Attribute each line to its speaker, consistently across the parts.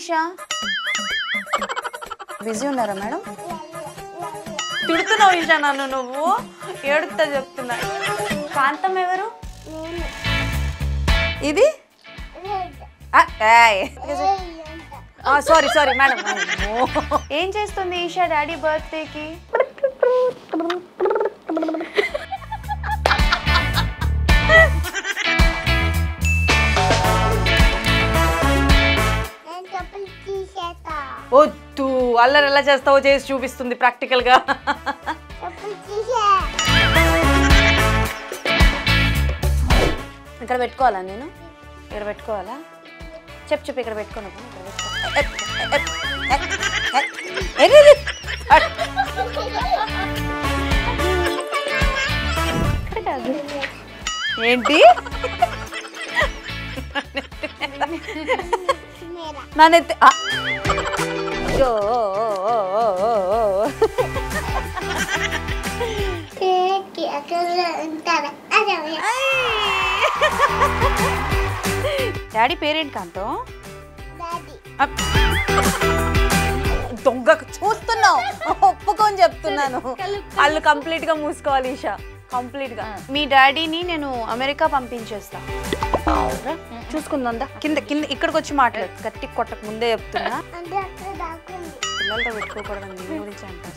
Speaker 1: Isha busy ఉన్నారా madam? తిడుతున్నావు Isha నన్ను, నువ్వు ఏడుస్తా చెప్తున్నా. కాంతం ఎవరు? ఇది సారీ సారీ మేడం. ఏం చేస్తుంది ఈషా డాడీ బర్త్డేకి? వద్దు, అల్లరి ఎలా చేస్తావో చేసి చూపిస్తుంది ప్రాక్టికల్ గా. ఇక్కడ పెట్టుకోవాలా నేను? ఇక్కడ పెట్టుకోవాలా? చెప్పు చెప్పు, ఇక్కడ పెట్టుకోను. ఏంటి నానెత్తి డాడీ పేరేంటి కాంతం? దొంగ చూస్తున్నావు, ఒప్పుకొని చెప్తున్నాను. వాళ్ళు కంప్లీట్ గా మూసుకోవాలి ఈషా, కంప్లీట్ గా. మీ డాడీని నేను అమెరికా పంపించేస్తా, చూసుకుందా? కింద కింద ఇక్కడికి వచ్చి మాట్లాడు, గట్టి కొట్టక ముందే చెప్తున్నా. పిల్లలతో పెట్టుకోకూడదు నీ గురించి అంటారు.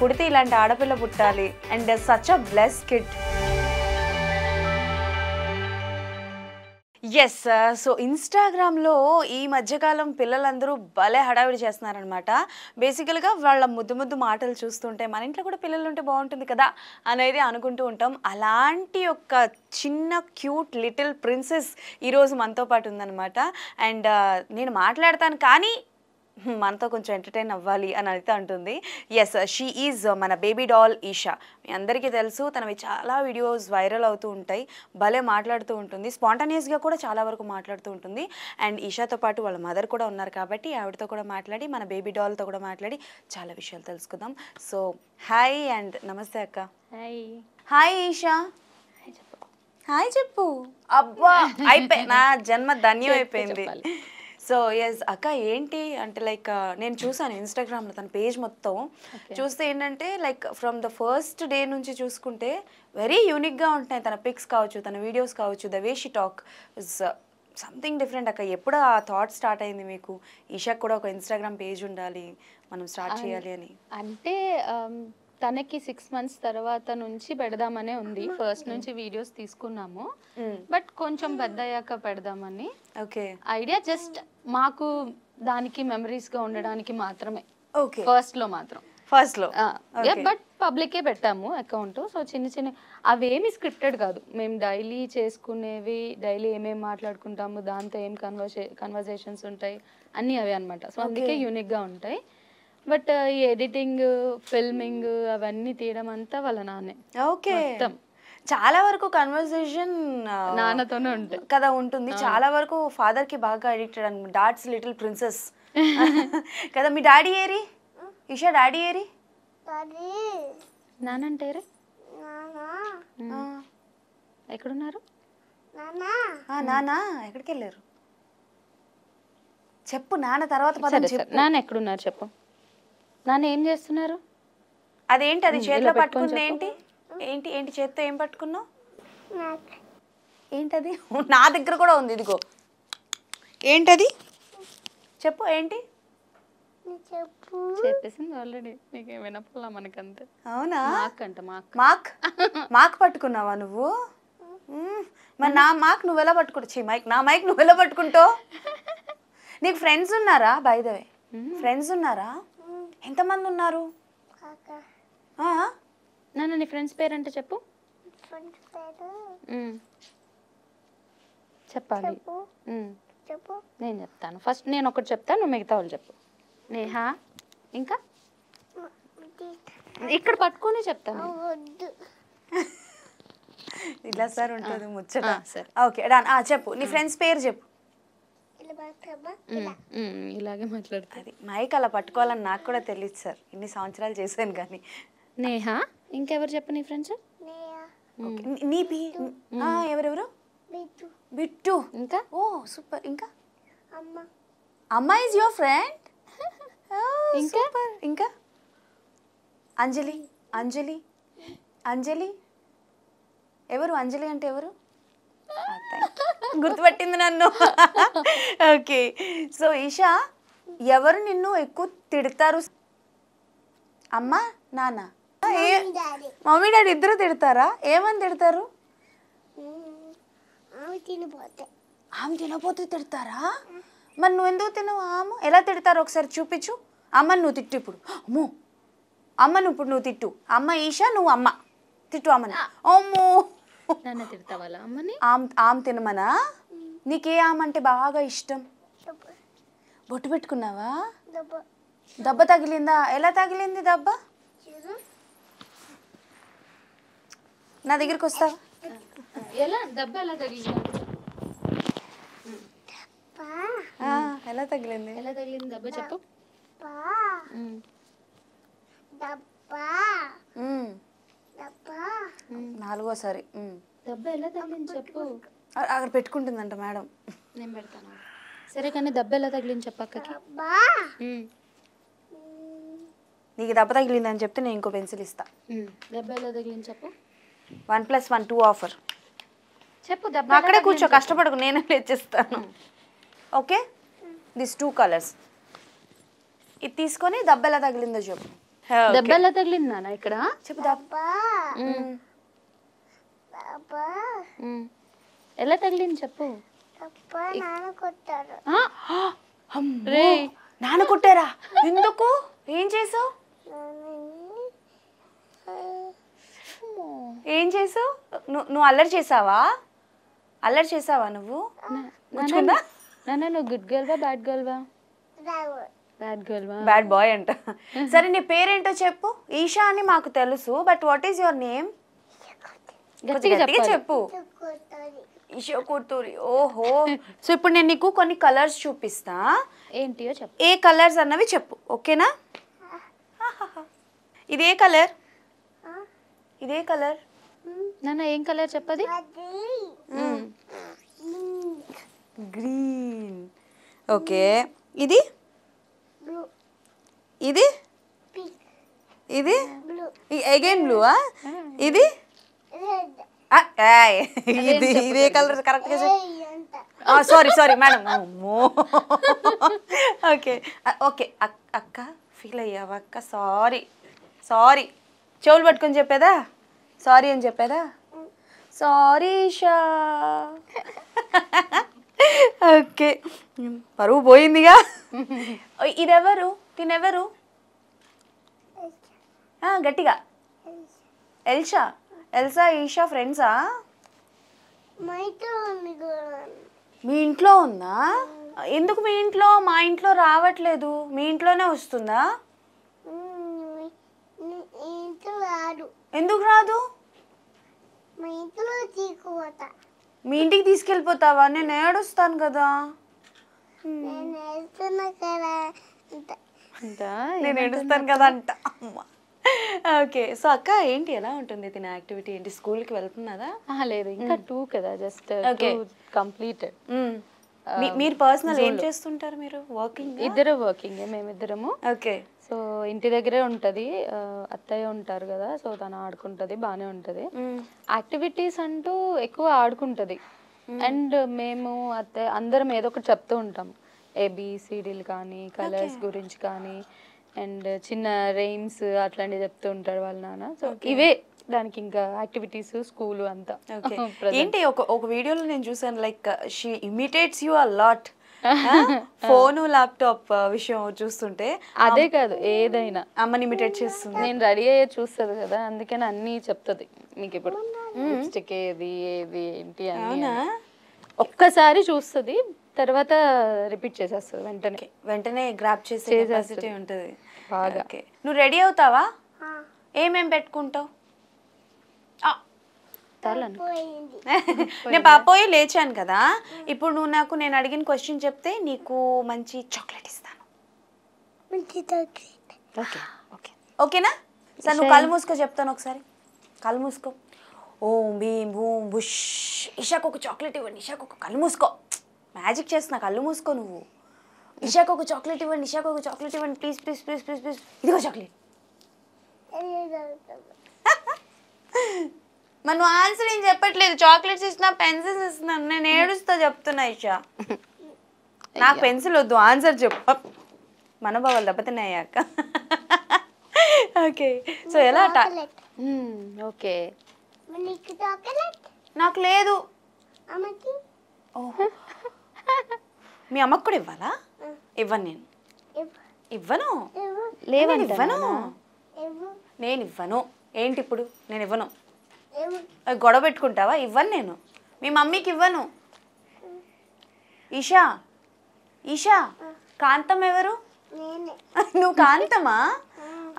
Speaker 1: పుడితే ఇలాంటి ఆడపిల్ల పుట్టాలి. And such a bless kid. Yes, so ఇన్స్టాగ్రామ్లో ఈ మధ్యకాలం పిల్లలందరూ భలే హడావిడి చేస్తున్నారనమాట. బేసికల్గా వాళ్ళ ముద్దు ముద్దు మాటలు చూస్తుంటే మన ఇంట్లో కూడా పిల్లలు ఉంటే బాగుంటుంది కదా అనేది అనుకుంటూ ఉంటాం. అలాంటి ఒక చిన్న క్యూట్ లిటిల్ ప్రిన్సెస్ ఈరోజు మనతో పాటు ఉందన్నమాట. అండ్ నేను మాట్లాడతాను కానీ మనతో కొంచెం ఎంటర్టైన్ అవ్వాలి అని అయితే అంటుంది. ఎస్, షీ ఈజ్ మన బేబీ డాల్ ఈషా. మీ అందరికీ తెలుసు, తనవి చాలా వీడియోస్ వైరల్ అవుతూ ఉంటాయి, భలే మాట్లాడుతూ ఉంటుంది, స్పాంటానియస్గా కూడా చాలా వరకు మాట్లాడుతూ ఉంటుంది. అండ్ ఈషాతో పాటు వాళ్ళ మదర్ కూడా ఉన్నారు కాబట్టి ఆవిడతో కూడా మాట్లాడి, మన బేబీ డాల్తో కూడా మాట్లాడి చాలా విషయాలు తెలుసుకుందాం. సో హాయ్ అండ్ నమస్తే అక్క.
Speaker 2: హాయ్.
Speaker 1: హాయ్ ఈషా. హాయ్ చెప్పు. అబ్బా అయిపోయి నా జన్మ ధన్యం అయిపోయింది. సో ఎస్ అక్క, ఏంటి అంటే లైక్ నేను చూసాను ఇన్స్టాగ్రామ్లో తన పేజ్ మొత్తం చూస్తే ఏంటంటే like from the first day నుంచి చూసుకుంటే వెరీ యూనిక్గా ఉంటాయి తన పిక్స్ కావచ్చు, తన వీడియోస్ కావచ్చు, the way she talk is something different. అక్క ఎప్పుడు ఆ థాట్ స్టార్ట్ అయింది మీకు, ఈషాకి కూడా ఒక ఇన్స్టాగ్రామ్ పేజ్ ఉండాలి, మనం స్టార్ట్ చేయాలి అని?
Speaker 2: అంటే తనకి 6 months తర్వాత నుంచి పెడదామనే ఉంది. ఫస్ట్ నుంచి వీడియోస్ తీసుకున్నాము, బట్ కొంచెం పెద్ద అయ్యాక పెడదామని.
Speaker 1: ఓకే,
Speaker 2: ఐడియా జస్ట్ మాకు దానికి మెమరీస్ గా ఉండడానికి మాత్రమే.
Speaker 1: ఓకే,
Speaker 2: ఫస్ట్ లో మాత్రం,
Speaker 1: ఫస్ట్ లో
Speaker 2: బట్ పబ్లికే పెట్టాము అకౌంట్. సో చిన్న చిన్న అవేమి స్క్రిప్టెడ్ కాదు, మేము డైలీ చేసుకునేవి, డైలీ ఏమేమి మాట్లాడుకుంటాము, దాంతో ఏం కన్వర్జేషన్స్ ఉంటాయి అన్నీ అవే అనమాట. సో అందుకే యూనిక్ గా ఉంటాయి. బట్ ఈ ఎడిటింగ్, ఫిల్మింగ్ అవన్నీ తీయడం అంతా వాళ్ళ నాన్నే.
Speaker 1: ఓకే, చాలా వరకు కన్వర్సేషన్
Speaker 2: నాన్నతోనే ఉంటుంది
Speaker 1: కదా ఉంటుంది. చాలా వరకు ఫాదర్ కి బాగా అడిక్టెడ్ అనమాట. డాడ్స్ లిటిల్ ప్రిన్సెస్ కదా. మీ డాడీ ఏరి ఈషా? డాడీ ఏరి?
Speaker 2: నానంటే ఎక్కడున్నారు?
Speaker 1: నానా ఎక్కడికి వెళ్ళారు చెప్పు. నాన్న తర్వాత పదం చెప్పు.
Speaker 2: నాన్న ఎక్కడున్నారు చెప్పు. నాన్న ఏం చేస్తున్నారు?
Speaker 1: అదేంటి అది చేతిలో పట్టుకుంది? ఏంటి ఏంటి ఏంటి చేత్తో ఏం పట్టుకున్నావు? ఏంటది? నా దగ్గర కూడా ఉంది, ఇదిగో. ఏంటది చెప్పు. ఏంటి
Speaker 2: చెప్పేసింది ఆల్రెడీ, నీకేమైనా పొలా మనకంతే.
Speaker 1: అవునా?
Speaker 2: మాక్ అంట.
Speaker 1: మాక్ మాక్ పట్టుకున్నావా నువ్వు? మరి నా మాక్ నువ్వు ఎలా పట్టుకుంటావు? మైక్ నా మైక్ నువ్వు ఎలా పట్టుకుంటావు? నీకు ఫ్రెండ్స్ ఉన్నారా? బై ద వే ఫ్రెండ్స్ ఉన్నారా? ఎంతమంది ఉన్నారు?
Speaker 2: నాన్న నీ ఫ్రెండ్స్ పేరంటే చెప్పు. చెప్పాలి. నేను చెప్తాను. ఫస్ట్ నేను ఒకటి చెప్తాను, నువ్వు మిగతా వాళ్ళు చెప్పు. నేహా, ఇంకా ఇక్కడ పట్టుకొని చెప్తాను.
Speaker 1: ఇలా సార్ ఉంటుంది ముచ్చట. Okay done. చెప్పు, నీ ఫ్రెండ్స్ పేరు చెప్పు.
Speaker 2: ఇలాగే మాట్లాడుతుంది.
Speaker 1: మైక్ అలా పట్టుకోవాలని నాకు కూడా తెలియదు సార్, ఇన్ని సంవత్సరాలు చేశాను కానీ.
Speaker 2: నేహా, ఇంకెవరు చెప్పు నీ ఫ్రెండ్స్?
Speaker 1: నీ ఎవరెవరు? బిట్టు.
Speaker 2: ఇంకా
Speaker 1: ఓ సూపర్. ఇంకా అమ్మ ఈజ్ యువర్ ఫ్రెండ్?
Speaker 2: ఇంకా?
Speaker 1: ఇంకా అంజలి. అంజలి అంజలి ఎవరు? అంజలి అంటే ఎవరు? గుర్తుపట్టింది నన్ను. ఓకే. సో ఈషా, ఎవరు నిన్ను ఎక్కువ తిడతారు? అమ్మ, నాన్న? మమ్మీ డాడీ ఇద్దరు తిడతారా? ఏమని తిడతారు? ఆమె తినపోతే తిడతారా? మరి నువ్వు ఎందుకు తినవు? ఎలా తిడతారు ఒకసారి చూపించు. అమ్మని నువ్వు తిట్టు ఇప్పుడు. అమ్మో, అమ్మను ఇప్పుడు నువ్వు తిట్టు. అమ్మ ఈషా, నువ్వు అమ్మ తిట్టు అమ్మని. అమ్మో,
Speaker 2: నన్ను తిడతావా అమ్మని?
Speaker 1: ఆమె తినమనా? నీకే ఆమె అంటే బాగా ఇష్టం? బొట్టు పెట్టుకున్నావా? దెబ్బ తగిలిందా? ఎలా తగిలింది దెబ్బ? నా దగ్గరికి వస్తావా?
Speaker 2: ఎలా దెబ్బ ఎలా తగిలింది?
Speaker 1: ఎలా తగిలింది?
Speaker 2: ఎలా తగిలింది దెబ్బ చెప్పు.
Speaker 1: నాలుగోసారి.
Speaker 2: దెబ్బ ఎలా తగిలింది చెప్పు.
Speaker 1: అక్కడ పెట్టుకుంటుందంట మేడం.
Speaker 2: నేను పెడతాను. సరే కానీ దెబ్బ ఎలా తగిలింది చెప్పు అక్కకి.
Speaker 1: నీకు దెబ్బ తగిలిందని చెప్తే నేను ఇంకో పెన్సిల్ ఇస్తా.
Speaker 2: దెబ్బ ఎలా తగిలింది చెప్పు.
Speaker 1: 1+1 2 ఆఫర్
Speaker 2: చెప్పు. దెబ్బ
Speaker 1: అక్కడే కూర్చో, కష్టపడకు, నేనే తెచ్చిస్తాను. Okay, this 2 colours. ఇది తీసుకొని దెబ్బ ఎలా తగిలిందో చెప్పు.
Speaker 2: దెబ్బ ఎలా తగిలింది నాన్న ఇక్కడ
Speaker 1: చెప్పు. దెబ్బ
Speaker 2: ఎలా తగిలింది చెప్పు.
Speaker 1: నాన్న కొట్టారా? ఎందుకు? ఏం చేసావు? ఏం చేసావు? నువ్వు అల్లరి చేసావా? అల్లరి చేసావా నువ్వు?
Speaker 2: నాన్న నువ్వు గుడ్ గర్ల్వా బ్యాడ్ గర్ల్వా? బ్యాడ్ గర్ల్వా?
Speaker 1: బ్యాడ్ బాయ్ అంట. సరే నీ పేరేంటో చెప్పు. ఈషా అని మాకు తెలుసు, but what is your name? గట్టిగా చెప్పు. ఈషా కూతురి. ఓహో. సో ఇప్పుడు నేను నీకు కొన్ని కలర్స్ చూపిస్తా.
Speaker 2: ఏంటియో చెప్పు.
Speaker 1: ఏ కలర్స్ అన్నవి చెప్పు, ఓకేనా? ఇదే కలర్, ఇదే కలర్.
Speaker 2: నాన్న ఏం కలర్ చెప్పది?
Speaker 1: గ్రీన్. ఓకే. ఇది ఇది ఇది అగైన్ బ్లూవా? ఇది ఇది ఇదే కలర్ కరెక్ట్గా చెప్పు. Sorry madam. Okay okay. అక్క ఫీల్ అయ్యావా అక్క? సారీ చెవులు పట్టుకొని చెప్పేదా? సారీ అని చెప్పేదా? సారీ ఈషా. ఓకే, పరువు పోయిందిగా. ఇదెవరు? తినెవరు? గట్టిగా. ఎల్సా. ఎల్సా ఈషా ఫ్రెండ్సా? మీ ఇంట్లో ఉందా? ఎందుకు మీ ఇంట్లో? మా ఇంట్లో రావట్లేదు, మీ ఇంట్లోనే వస్తుందా? ఎందుకు రాదు? మీ ఇంటికి తీసుకెళ్ళిపోతావా? నేను ఏడుస్తాను కదా. నేను ఏడుస్తాను కదా అంట. ఓకే. సో అక్క ఏంటి, ఎలా ఉంటుంది తిన యాక్టివిటీ? ఏంటి, స్కూల్కి వెళ్తున్నదా?
Speaker 2: లేదు, ఇంకా 2 కదా, జస్ట్ కంప్లీటెడ్.
Speaker 1: మీరు పర్సనల్ ఏం చేస్తుంటారు? మీరు వర్కింగ్?
Speaker 2: ఇద్దరు వర్కింగ్, మేమిద్దరము.
Speaker 1: ఓకే.
Speaker 2: సో ఇంటి దగ్గరే ఉంటుంది, అత్తయ్య ఉంటారు కదా, సో తను ఆడుకుంటుంది, బాగానే ఉంటుంది. యాక్టివిటీస్ అంటూ ఎక్కువ ఆడుకుంటుంది. అండ్ మేము అత్తయ్య అందరం ఏదో ఒకటి చెప్తూ ఉంటాం, ABCDలు కానీ, కలర్స్ గురించి కానీ, అండ్ చిన్న రైమ్స్ అట్లాంటివి చెప్తూ ఉంటారు వాళ్ళ నాన్న. సో ఇవే దానికి ఇంకా యాక్టివిటీస్, స్కూల్ అంతా.
Speaker 1: ఏంటి ఒక వీడియోలో నేను చూసాను, like she imitates you a lot. Phone laptop విషయం చూస్తుంటే
Speaker 2: అదే కాదు, ఏదైనా
Speaker 1: అమ్మని ఇమిటేట్ చేస్తుంది.
Speaker 2: నేను రెడీ అయ్యే చూస్తుంది కదా, అందుకని అన్నీ చెప్తుంది. మీకు ఇప్పుడు లిప్స్టిక్ ఏది ఏది ఏంటి అని ఒక్కసారి చూస్తుంది, తర్వాత రిపీట్ చేసేస్తుంది
Speaker 1: వెంటనే గ్రాప్ చేసే కెపాసిటీ ఉంటుంది
Speaker 2: బాగా.
Speaker 1: నువ్వు రెడీ అవుతావా? ఏమేం పెట్టుకుంటావు? నేను పాపోయి లేచాను కదా, ఇప్పుడు నువ్వు నాకు నేను అడిగిన క్వశ్చన్ చెప్తే నీకు మంచి చాక్లెట్ ఇస్తాను. ఓకే ఓకే ఓకేనా? సరే నువ్వు కళ్ళు మూసుకో చెప్తాను ఒకసారి. కళ్ళు మూసుకో. ఓం భీం బూం బుష్. ఇషాకు ఒక చాక్లెట్ ఇవ్వండి. ఇషాకు ఒక కళ్ళు మూసుకో. మ్యాజిక్ చేస్తున్నా, కళ్ళు మూసుకో నువ్వు. ఇషాకు ఒక చాక్లెట్ ఇవ్వండి. ఇషాకు ఒక చాక్లెట్ ఇవ్వండి please please please please please. ఇదిగో చాక్లెట్. మరి నువ్వు ఆన్సర్ ఏం చెప్పట్లేదు. చాక్లెట్స్ ఇస్తున్నా, పెన్సిల్స్ ఇస్తున్నాను. నేను ఏడుస్తా చెప్తున్నా ఇషా. నాకు పెన్సిల్ వద్దు, ఆన్సర్ చెప్పు. మనోభావాలు దెబ్బతిన్నాయాక. ఓకే సో ఎలా
Speaker 2: ఓకే
Speaker 1: నాకు లేదు.
Speaker 3: అమ్మకి
Speaker 1: మీ అమ్మకు కూడా ఇవ్వాలా? ఇవ్వను నేను. ఇవ్వను.
Speaker 2: లేవంట
Speaker 1: ఇవ్వను. నేను ఇవ్వను. ఏంటి ఇప్పుడు నేను ఇవ్వను. గొడవ పెట్టుకుంటావా? ఇవ్వను నేను. మీ మమ్మీకి ఇవ్వను. ఈషా ఈషా కాంతం ఎవరు? నువ్వు కాంతమా?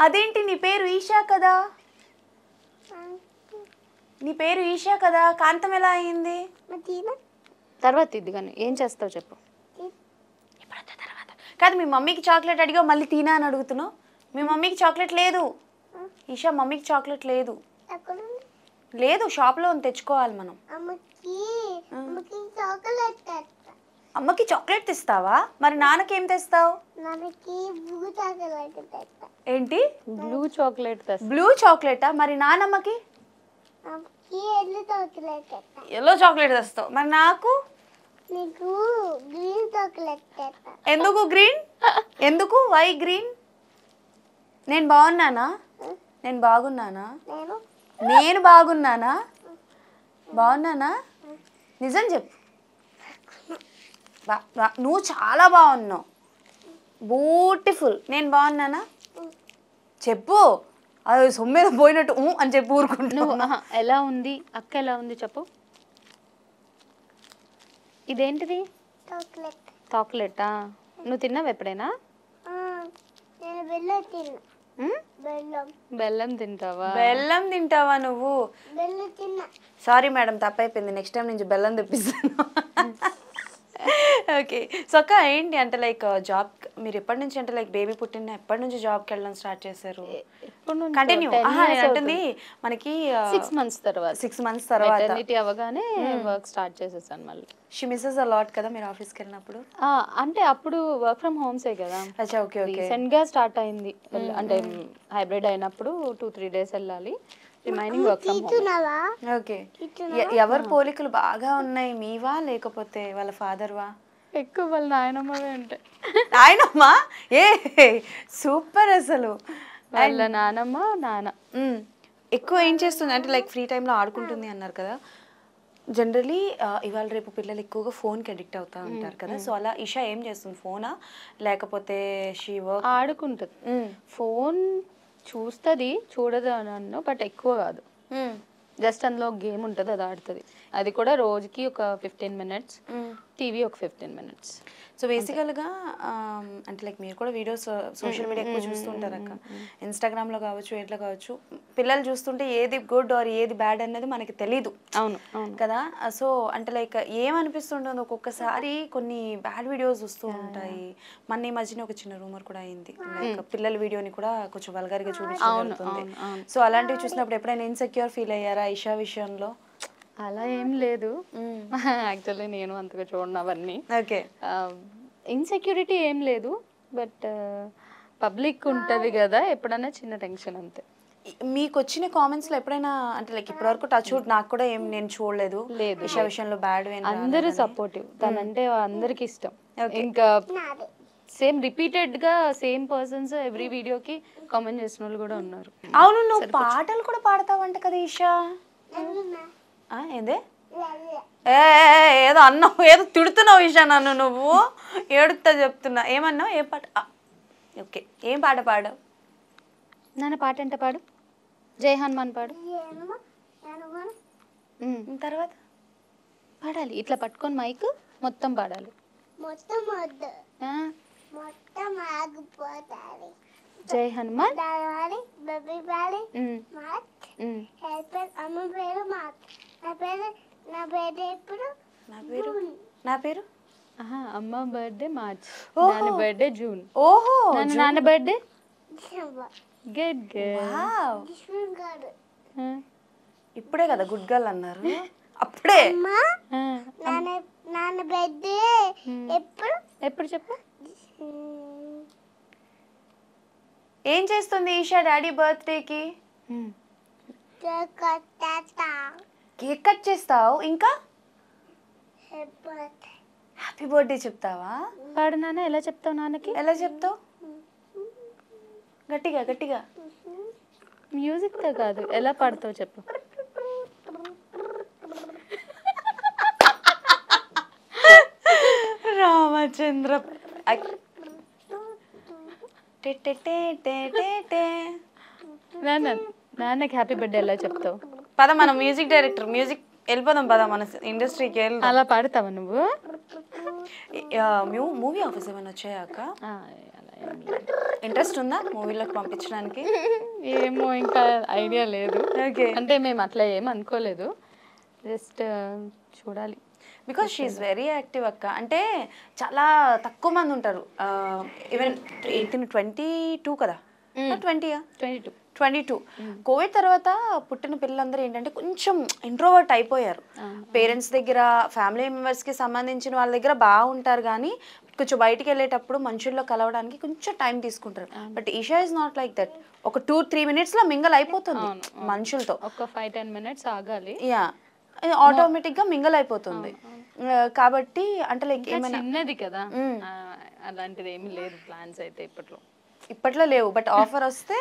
Speaker 1: అదేంటి నీ పేరు ఈషా కదా? నీ పేరు ఈషా కదా, కాంతం ఎలా అయింది?
Speaker 2: తర్వాత ఇది కానీ ఏం చేస్తావు చెప్పు.
Speaker 1: తర్వాత కాదు, మీ మమ్మీకి చాక్లెట్ అడిగావు మళ్ళీ తినా అని అడుగుతున్నావు. మీ మమ్మీకి చాక్లెట్ లేదు ఈషా. మమ్మీకి చాక్లెట్ లేదు. లేదు, షాప్లో తెచ్చుకోవాలి మనం. అమ్మకి చాక్లెట్ తెస్తావా? మరి నాన్నకి ఏం తెస్తావు? ఏంటి?
Speaker 2: బ్లూ చాక్లెట్ తెస్తా.
Speaker 1: బ్లూ చాక్లెటా? మరి నానమ్మకి ఎల్లో చాక్లెట్ తెస్తావు. మరి నాకు ఎందుకు గ్రీన్? ఎందుకు వై గ్రీన్? నేను బాగున్నానా? నేను బాగున్నానా? నేను బాగున్నానా? బాగున్నానా? నిజం చెప్పు. నువ్వు చాలా బాగున్నావు, బ్యూటిఫుల్. నేను బాగున్నానా చెప్పు. అది సొమ్మేద పోయినట్టు అని చెప్పి ఊరుకుంటున్నావు.
Speaker 2: ఎలా ఉంది అక్క? ఎలా ఉంది చెప్పు. ఇదేంటిది? చాక్లెటా? నువ్వు తిన్నావు ఎప్పుడైనా? బెల్లం తింటావా?
Speaker 1: బెల్లం తింటావా నువ్వు? సారీ మేడం, తప్పైపోయింది. నెక్స్ట్ టైం నుంచి బెల్లం తెప్పిస్తాను. ఓకే సో అక్క ఏంటి అంటే లైక్ జాబ్ మీరు ఎప్పటి నుంచి అంటే లైక్ బేబీ పుట్టిన ఎప్పటి నుంచి జాబ్కి వెళ్ళడం స్టార్ట్ చేశారు? కంటిన్యూ అంటుంది మనకి
Speaker 2: 6 months తర్వాత.
Speaker 1: 6 months తర్వాత
Speaker 2: మెటర్నిటీ అవగానే వర్క్ స్టార్ట్ చేసేసాను మళ్ళీ.
Speaker 1: షీ మిస్సెస్ అ లాట్ కదా మీరు ఆఫీస్కి వెళ్ళినప్పుడు?
Speaker 2: అంటే అప్పుడు వర్క్ ఫ్రమ్ హోమ్సే కదా.
Speaker 1: అచ్చా ఓకే ఓకే.
Speaker 2: రీసెంట్ గా స్టార్ట్ అయింది అంటే హైబ్రిడ్ అయినప్పుడు 2-3 days వెళ్ళాలి. Remaining work from home.
Speaker 1: Okay. ఎవరు పోలికలు బాగా ఉన్నాయి, మీవా లేకపోతే వాళ్ళ ఫాదర్వా?
Speaker 2: ఎక్కువ వాళ్ళ నాయనమ్మవే ఉంటాయి.
Speaker 1: నాయనమ్మ ఏ సూపర్ అసలు.
Speaker 2: వాళ్ళ నానమ్మ నాన్న
Speaker 1: ఎక్కువ ఏం చేస్తుంది అంటే లైక్ ఫ్రీ టైంలో ఆడుకుంటుంది అన్నారు కదా. జనరలీ ఇవాళ రేపు పిల్లలు ఎక్కువగా ఫోన్కి అడిక్ట్ అవుతా ఉంటారు కదా. సో అలా ఇషా ఏం చేస్తుంది? ఫోనా లేకపోతే షీ వర్క్?
Speaker 2: ఆడుకుంటుంది. ఫోన్ చూస్తుంది, చూడదు అని అన్నా, బట్ ఎక్కువ కాదు. జస్ట్ అందులో గేమ్ ఉంటుంది, అది ఆడుతుంది. అది కూడా రోజుకి ఒక 15 minutes, టీవీ ఒక 15 minutes.
Speaker 1: సో బేసికల్గా అంటే లైక్ మీరు కూడా వీడియోస్ సోషల్ మీడియా ఎక్కువ చూస్తుంటారు అక్క. ఇన్స్టాగ్రామ్లో కావచ్చు, ఎట్లా కావచ్చు, పిల్లలు చూస్తుంటే ఏది గుడ్ ఆర్ ఏది బ్యాడ్ అనేది మనకి తెలీదు.
Speaker 2: అవును
Speaker 1: కదా. సో అంటే లైక్ ఏమనిపిస్తుంటుంది ఒక్కొక్కసారి కొన్ని బ్యాడ్ వీడియోస్ వస్తూ ఉంటాయి. మన ఈ మధ్యన ఒక చిన్న రూమర్ కూడా అయింది, లైక్ పిల్లల వీడియోని కూడా కొంచెం వల్గర్గా చూపించబడుతుంది. సో అలాంటివి చూసినప్పుడు ఎప్పుడైనా ఇన్సెక్యూర్ ఫీల్ అయ్యారా ఇషా విషయంలో?
Speaker 2: అలా ఏం లేదు. యాక్చువల్లీ నేను అంతగా చూడను అవన్నీ.
Speaker 1: ఓకే.
Speaker 2: ఇన్సెక్యూరిటీ ఏం లేదు, బట్ పబ్లిక్ ఉంటుంది కదా, ఎప్పుడైనా చిన్న టెన్షన్ అంతే.
Speaker 1: మీకు వచ్చిన కామెంట్స్ లో ఎప్పుడైనా అంటే లైక్ ఇప్పటివరకు టచ్ వుడ్ నాకు కూడా ఏం నేను చూడలేదు ఇషా విషయంలో బ్యాడ్.
Speaker 2: అందరూ సపోర్టివ్, తనంటే అందరికి ఇష్టం. ఇంకా సేమ్ రిపీటెడ్ గా సేమ్ పర్సన్స్ ఎవ్రీ వీడియోకి కామెంట్ చేసిన వాళ్ళు కూడా ఉన్నారు.
Speaker 1: అవును, నువ్వు పాటలు కూడా పాడతావంట కదా ఇషా? ఏందే ఏదో అన్నావు, ఏదో తిడుతున్నావు ఇషా నన్ను. నువ్వు ఏడుస్తా చెప్తున్నా. ఏమన్నావు? ఏ పాట? ఓకే, ఏం పాట పాడావు?
Speaker 2: నాన్న పాట అంటే పాడు. జై హనుమాన్ పాడు.
Speaker 1: తర్వాత
Speaker 2: పాడాలి, ఇట్లా పట్టుకొని మైక్ మొత్తం పాడాలి. జై హనుమాన్.
Speaker 1: నా పేరు
Speaker 2: అమ్మ బర్త్డే మార్చ్, నాన్న బర్త్డే జూన్.
Speaker 1: ఓహో,
Speaker 2: నాన్న బర్త్డే గుడ్ గర్ల్.
Speaker 1: వావ్,
Speaker 3: గారు
Speaker 1: ఇప్పుడే కదా గుడ్ గర్ల్ అన్నారు, అప్పుడే.
Speaker 3: నాన్న నాన్న బర్త్డే ఎప్పుడు
Speaker 2: ఎప్పుడు చెప్పు.
Speaker 1: ఏం చేస్తుంది ఈషా డాడీ బర్త్డేకి?
Speaker 3: తాత
Speaker 1: కేక్ కట్ చేస్తావు, ఇంకా
Speaker 3: ఎప్పుడు
Speaker 1: హ్యాపీ బర్త్డే చెప్తావా?
Speaker 2: పాడు నాన్న, ఎలా చెప్తావు నాన్నకి?
Speaker 1: ఎలా చెప్తావు? గట్టిగా గట్టిగా.
Speaker 2: మ్యూజిక్ తో కాదు, ఎలా పాడుతావు చెప్పు.
Speaker 1: రామచంద్ర. టే టే టే టే టే టే.
Speaker 2: నాన్న, నాన్నకి హ్యాపీ బర్త్డే ఎలా చెప్తావు?
Speaker 1: పద, మన మ్యూజిక్ డైరెక్టర్, మ్యూజిక్ వెళ్ళిపోదాం పద, మన ఇండస్ట్రీకి వెళ్దాం.
Speaker 2: అలా పాడతావా నువ్వు?
Speaker 1: మూవీ ఆఫీస్ ఏమైనా వచ్చాయాక
Speaker 2: అలా ఏం లేదు.
Speaker 1: ఇంట్రెస్ట్ ఉందా మూవీలోకి పంపించడానికి?
Speaker 2: ఏమో, ఇంకా ఐడియా లేదు.
Speaker 1: ఓకే,
Speaker 2: అంటే మేము అట్లా ఏం అనుకోలేదు, జస్ట్ చూడాలి.
Speaker 1: బికాస్ షీఈస్ వెరీ యాక్టివ్ అక్క. అంటే చాలా తక్కువ మంది ఉంటారు. ఈవెన్ 22 కదా, 20యా?
Speaker 2: 22.
Speaker 1: 22. కోవిడ్ తర్వాత పుట్టిన పిల్లలందరూ ఏంటంటే కొంచెం ఇంట్రోవర్ట్ అయిపోయారు. పేరెంట్స్ దగ్గర, ఫ్యామిలీ మెంబర్స్కి సంబంధించిన వాళ్ళ దగ్గర బాగుంటారు, కానీ కొంచెం బయటికి వెళ్ళేటప్పుడు మనుషుల్లో కలవడానికి కొంచెం టైం తీసుకుంటారు. But Isha is not like that. ఒక 2-3 మినిట్స్లో మింగల్ అయిపోతుంది మనుషులతో.
Speaker 2: ఒక 5-10 మినిట్స్ ఆగాలి.
Speaker 1: యా, ఆటోమేటిక్గా మింగల్ అయిపోతుంది. కాబట్టి అంటే లైక్ ఏమైనా
Speaker 2: చిన్నది కదా, అలాంటిది ఏమీ లేదు ప్లాన్స్ అయితే
Speaker 1: ఇప్పట్లో లేవు, బట్ ఆఫర్ వస్తే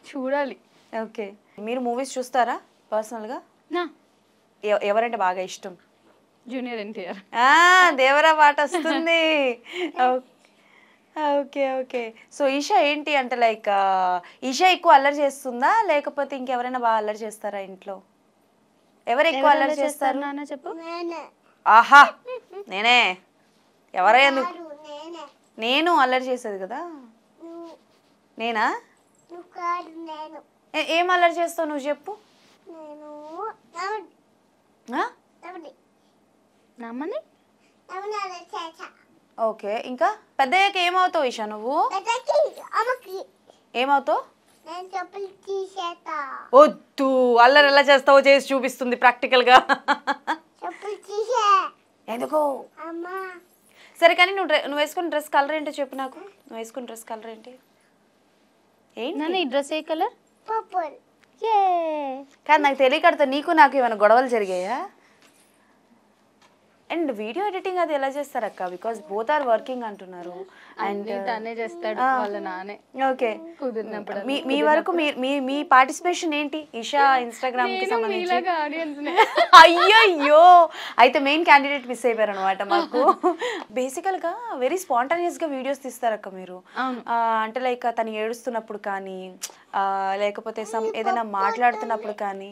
Speaker 2: చూడాలి.
Speaker 1: ఓకే. మీరు మూవీస్ చూస్తారా పర్సనల్గా?
Speaker 2: నా
Speaker 1: ఎవరంటే బాగా ఇష్టం?
Speaker 2: జూనియర్ ఎన్టీఆర్.
Speaker 1: దేవరా పాట వస్తుంది. Okay okay. సో ఈషా ఏంటి అంటే లైక్ ఈషా ఎక్కువ అల్లరి చేస్తుందా, లేకపోతే ఇంకెవరైనా బాగా అల్లరి చేస్తారా ఇంట్లో? ఎవరు ఎక్కువ అల్లరి చేస్తారు
Speaker 2: నాన్న చెప్పు.
Speaker 1: ఆహా, నేనే. ఎవరైనా?
Speaker 3: నేనే
Speaker 1: నేను అల్లరి చేసేది కదా. నేనా?
Speaker 3: నువ్వు కాదు నేను
Speaker 1: ఏం అల్లరి చేస్తావు నువ్వు చెప్పు.
Speaker 3: నేను
Speaker 2: నమ్మని
Speaker 3: చేసా
Speaker 1: ఓకే. ఇంకా పెద్దయ్యాక ఏమవుతావు ఈషా నువ్వు?
Speaker 3: అమ్మకి
Speaker 1: ఏమవుతావు?
Speaker 3: నేను చెప్పులు తీసేస్తా.
Speaker 1: వద్దు, అల్లరి ఎలా చేస్తావో చేసి చూపిస్తుంది ప్రాక్టికల్గా.
Speaker 3: చెప్పులు తీసే
Speaker 1: ఎందుకు?
Speaker 3: అమ్మా
Speaker 1: సరే, కానీ నువ్వు వేసుకున్న డ్రెస్ కలర్ ఏంటో చెప్పు నాకు. నువ్వు వేసుకున్న డ్రెస్ కలర్ ఏంటి?
Speaker 2: నాన్న ఈ డ్రెస్ ఏ కలర్?
Speaker 3: పర్పుల్.
Speaker 1: కానీ నాకు తెలియకడతా నీకు నాకు ఏమైనా గొడవలు జరిగాయా? అండ్ వీడియో ఎడిటింగ్ అది ఎలా చేస్తారక్క? బికాస్ బోత్ ఆర్ వర్కింగ్ అంటున్నారు. అండ్
Speaker 2: తనే చేస్తాడు వాళ్ళ నానే.
Speaker 1: ఓకే.
Speaker 2: కుదిరినప్పుడు
Speaker 1: మీ వరకు మీ పార్టిసిపేషన్ ఏంటి ఈషా ఇన్స్టాగ్రామ్ కి సంబంధించి? అయ్యయ్యో, అయితే మెయిన్ క్యాండిడేట్ మిస్ అయిపోయారు అనమాట మాకు. బేసికల్ గా వెరీ స్పాంటానియస్ గా వీడియోస్ తీస్తారక్క మీరు. అంటే లైక్ తను ఏడుస్తున్నప్పుడు కానీ, లేకపోతే ఏదైనా మాట్లాడుతున్నప్పుడు కానీ.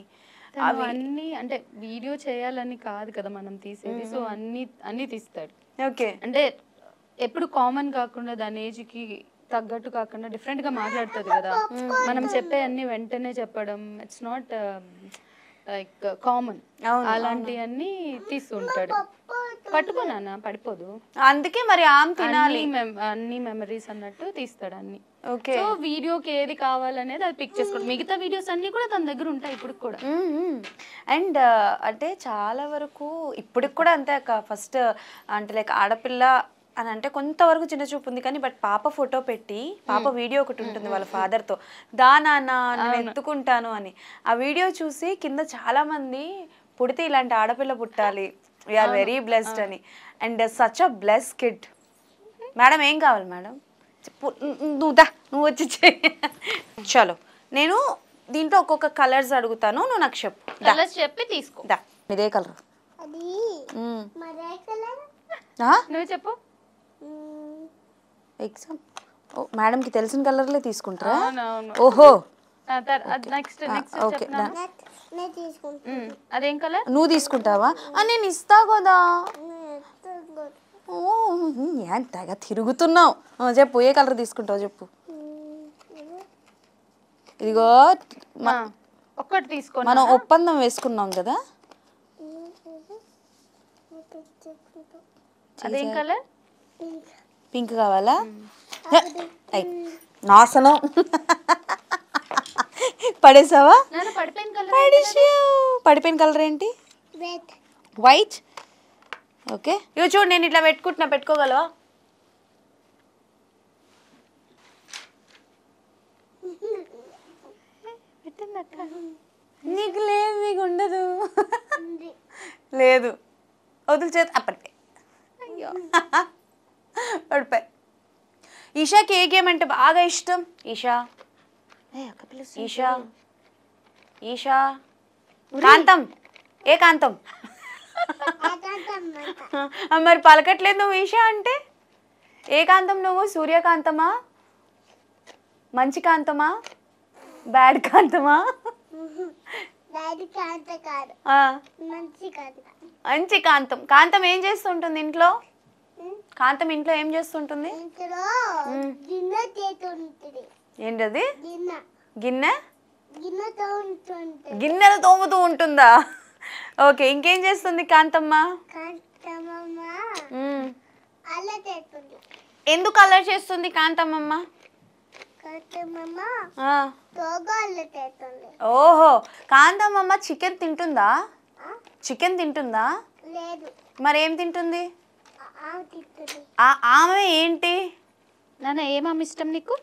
Speaker 2: అన్ని అంటే వీడియో చేయాలని కాదు కదా మనం తీసేది, సో అన్ని తీస్తాడు.
Speaker 1: ఓకే.
Speaker 2: అంటే ఎప్పుడు కామన్ కాకుండా దాని ఏజ్ కి తగ్గట్టు కాకుండా డిఫరెంట్ గా మాట్లాడుతుంది కదా. మనం చెప్పే అన్ని వెంటనే చెప్పడం ఇట్స్ నాట్ లైక్ కామన్. అలాంటివన్నీ తీస్తుంటాడు. పట్టుకున్నానా పడిపోదు,
Speaker 1: అందుకే మరి ఆమె తినాలి.
Speaker 2: అన్ని మెమరీస్ అన్నట్టు తీస్తాడు అన్ని.
Speaker 1: ఓకే.
Speaker 2: సో వీడియోకి ఏది కావాలనేది అది పిక్ చేసుకోండి. మిగతా వీడియోస్ అన్ని కూడా తన దగ్గర ఉంటాయి ఇప్పుడు కూడా.
Speaker 1: అండ్ అంటే చాలా వరకు ఇప్పటికి కూడా అంతే అక్క. ఫస్ట్ అంటే లైక్ ఆడపిల్ల అని అంటే కొంతవరకు చిన్న చూపు ఉంది, కానీ బట్ పాప ఫోటో పెట్టి పాప వీడియో ఒకటి ఉంటుంది వాళ్ళ ఫాదర్తో, నాన్న నేను ఎత్తుకుంటాను అని. ఆ వీడియో చూసి కింద చాలా మంది పుడితే ఇలాంటి ఆడపిల్ల పుట్టాలి, వీఆర్ వెరీ బ్లెస్డ్ అని. And such a bless kid. Madam ఏం కావాలి మేడం? నువ్వు వచ్చి చలో, నేను దీంట్లో ఒక్కొక్క కలర్స్ అడుగుతాను, నువ్వు నాకు చెప్పు.
Speaker 2: కలర్స్ చెప్పి తీసుకో.
Speaker 1: ఇదే కలర్.
Speaker 3: అది మరే కలర్.
Speaker 2: నువ్వు చెప్పు.
Speaker 1: ఎగ్జామ్ మేడంకి తెలిసిన కలర్లే తీసుకుంటారా?
Speaker 2: అవునవును.
Speaker 1: ఓహో,
Speaker 2: నెక్స్ట్
Speaker 1: ఓకే.
Speaker 3: నేను తీసుకుంటాను.
Speaker 2: అదేం కలర్?
Speaker 1: నువ్వు తీసుకుంటావా? నేను ఇస్తా కదా. ఎంతగా తిరుగుతున్నావు, చెప్పు ఏ కలర్ తీసుకుంటావు చెప్పు. ఇదిగో
Speaker 2: ఒక్కటి తీసుకో.
Speaker 1: మనం ఒప్పందం వేసుకున్నాం కదా.
Speaker 2: అదేం కలర్?
Speaker 1: పింక్ కావాలా? నాశనం. పడేసావా?
Speaker 2: నాన్న పడిపోయిన కలర్
Speaker 1: పడేసావు. పడిపోయిన కలర్ ఏంటి?
Speaker 3: Wait
Speaker 1: white. ఓకే ఇగో చూడు నేను ఇట్లా పెట్టుకుంటున్నా, పెట్టుకోగలవా? నీకు లేదు, నీకు ఉండదు.
Speaker 3: ఉంది.
Speaker 1: లేదు వదులు చేతి. పడిపోయి. అయ్యో పడిపోయి. ఈషాకి ఏ గేమ్ అంటే బాగా ఇష్టం? ఈషా ఈషా ఈషా కాంతం. ఏ కాంతం? మరి పలకట్లేదు నువ్వు ఈషా అంటే. ఏ కాంతం నువ్వు? సూర్యకాంతమా, మంచి కాంతమా, బ్యాడ్ కాంతమా?
Speaker 3: డాడీ కాంత కాదు,
Speaker 1: ఆ,
Speaker 3: మంచి కాదు.
Speaker 1: మంచి కాంతం. కాంతం ఏం చేస్తుంటుంది ఇంట్లో? కాంతం ఇంట్లో ఏం చేస్తుంటుంది?
Speaker 3: ఇంట్లో గిన్నె చేతుంటుంది.
Speaker 1: ఏంటది?
Speaker 3: గిన్నె
Speaker 1: గిన్నె.
Speaker 3: గిన్నెతో ఉంటుంది.
Speaker 1: గిన్నెలు తోముతూ ఉంటుందా? ఓకే ఇంకేం చేస్తుంది కాంతమ్మ?
Speaker 3: కాంతమ్మ
Speaker 1: మ్మ్.
Speaker 3: అల్ల చేస్తుంది.
Speaker 1: ఎందుకు అల్లరి చేస్తుంది కాంతమ్మమ్మ?
Speaker 3: కాంతమ్మ
Speaker 1: ఆ.
Speaker 3: తోగా అల్ల చేస్తుంది.
Speaker 1: ఓహో కాంతమ్మమ్మ చికెన్ తింటుందా? చికెన్ తింటుందా?
Speaker 3: లేదు,
Speaker 1: మరి ఏం తింటుంది?
Speaker 3: ఆమె తింటుంది.
Speaker 1: ఆమె ఏంటి?
Speaker 2: నాన్న ఏమమ్మ ఇష్టం నీకు?